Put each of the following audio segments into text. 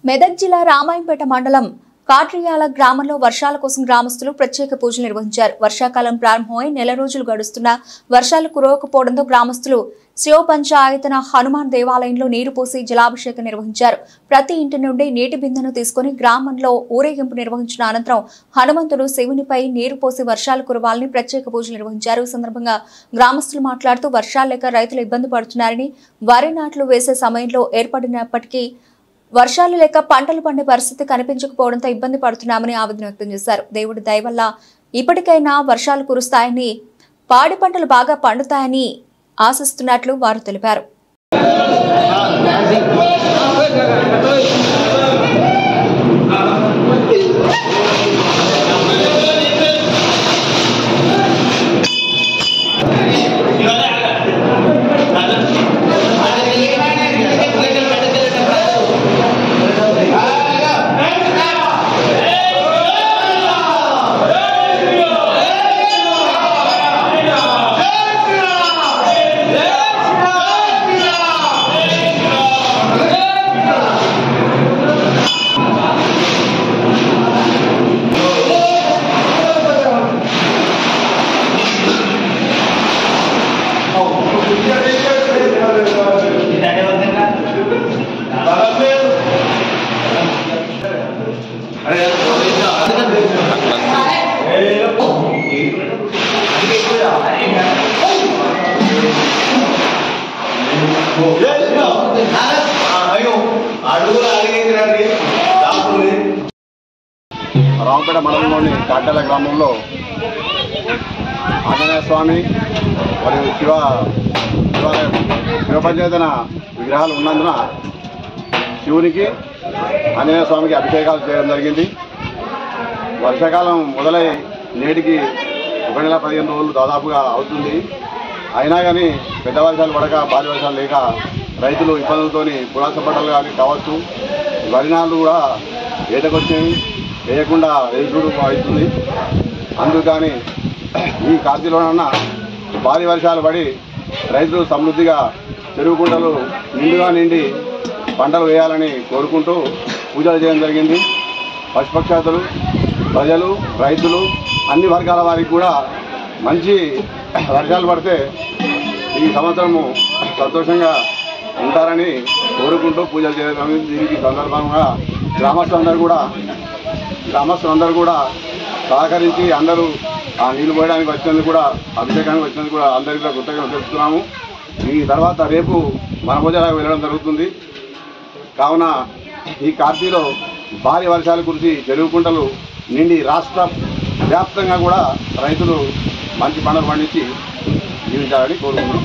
మెదక్ జిల్లా రామాయంపేట మండలం కాట్రియాల గ్రామంలో వర్షాల కోసం గ్రామస్తులు ప్రత్యేక పూజలు నిర్వహించారు. వర్షాకాలం ప్రారంభమై నెల రోజులు గడుస్తున్న వర్షాలు కురవకపోవడంతో గ్రామస్తులు శివ పంచాయతన హనుమాన్ దేవాలయంలో నీరు పోసి జలాభిషేకం నిర్వహించారు. ప్రతి ఇంటి నుండి నీటి బిందెను తీసుకుని గ్రామంలో ఊరేగింపు నిర్వహించిన అనంతరం హనుమంతుడు శివునిపై నీరు పోసి వర్షాలు కురవాలని ప్రత్యేక పూజలు నిర్వహించారు. ఈ సందర్భంగా గ్రామస్తులు మాట్లాడుతూ వర్షాలు లేక రైతులు ఇబ్బంది పడుతున్నారని, వరి నాట్లు వేసే సమయంలో ఏర్పడినప్పటికీ వర్షాలు లేక పంటలు పండే పరిస్థితి కనిపించకపోవడంతో ఇబ్బంది పడుతున్నామని ఆవేదన వ్యక్తం చేశారు. దేవుడి దయ వల్ల ఇప్పటికైనా వర్షాలు కురుస్తాయని, పాడి పంటలు బాగా పండుతాయని ఆశిస్తున్నట్లు వారు తెలిపారు. రామపేట మండలంలోని కాట్యాల గ్రామంలో ఆంజనేయ స్వామి మరియు శివ పంచాయతన విగ్రహాలు ఉన్నందున శివునికి ఆంజనేయ స్వామికి అభిషేకాలు చేయడం జరిగింది. వర్షాకాలం మొదలై నేటికి 1 నెల 15 రోజులు దాదాపుగా అవుతుంది. అయినా కానీ పెద్ద వర్షాలు పడక భారీ వర్షాలు లేక రైతులు ఇబ్బందులతోని పురాస పంటలు కానీ కావచ్చు, వరినాళ్ళు కూడా ఏటకొచ్చాయి, వేయకుండా వేసుడు అవుతుంది. అందుకని ఈ కార్తీలోనన్నా భారీ వర్షాలు పడి రైతులు సమృద్ధిగా చెరువు కుంటలు నిండుగా నిండి పంటలు వేయాలని కోరుకుంటూ పూజలు చేయడం జరిగింది. పశుపక్షాదులు, ప్రజలు, రైతులు అన్ని వర్గాల వారికి కూడా మంచి వర్షాలు పడితే ఈ సంవత్సరము సంతోషంగా ఉంటారని కోరుకుంటూ పూజలు చేయడం. దీనికి సందర్భంగా గ్రామస్తులందరూ కూడా సహకరించి అందరూ ఆ నీళ్లు పోయడానికి వచ్చినందుకు కూడా, అభిషేకానికి వచ్చినందుకు కూడా అందరికీ కృతజ్ఞతలు తెలుపుతున్నాము. ఈ తర్వాత రేపు వనభోజనాలకు వెళ్ళడం జరుగుతుంది. కావున ఈ కార్తీలో భారీ వర్షాలు కురిసి చెరువు కుంటలు నిండి రాష్ట్ర వ్యాప్తంగా కూడా రైతులు మంచి పంటలు పండించి జీవించాలని కోరుకుంటున్నాం.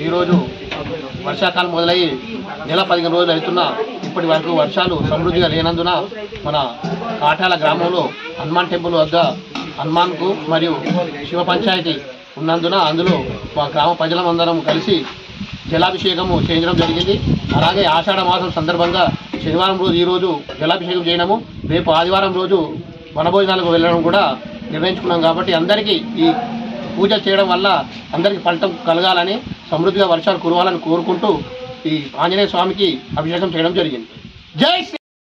ఈరోజు వర్షాకాలం మొదలయ్యి నెల 15 రోజులు అవుతున్నా ఇప్పటి వరకు వర్షాలు సమృద్ధిగా లేనందున మన కాట్యాల గ్రామంలో హనుమాన్ టెంపుల్ వద్ద హనుమాన్కు మరియు శివ పంచాయతీ ఉన్నందున అందులో మా గ్రామ ప్రజలందరం కలిసి జలాభిషేకము చేయించడం జరిగింది. అలాగే ఆషాఢ మాసం సందర్భంగా శనివారం రోజు ఈరోజు జలాభిషేకం చేయడము, రేపు ఆదివారం రోజు వనభోజనాలకు వెళ్ళడం కూడా నిర్ణయించుకున్నాం. కాబట్టి అందరికీ ఈ పూజ చేయడం వల్ల అందరికీ ఫలితం కలగాలని, సమృద్ధిగా వర్షాలు కురవాలని కోరుకుంటూ ఈ ఆంజనేయ స్వామికి అభిషేకం చేయడం జరిగింది. జై శ్రీ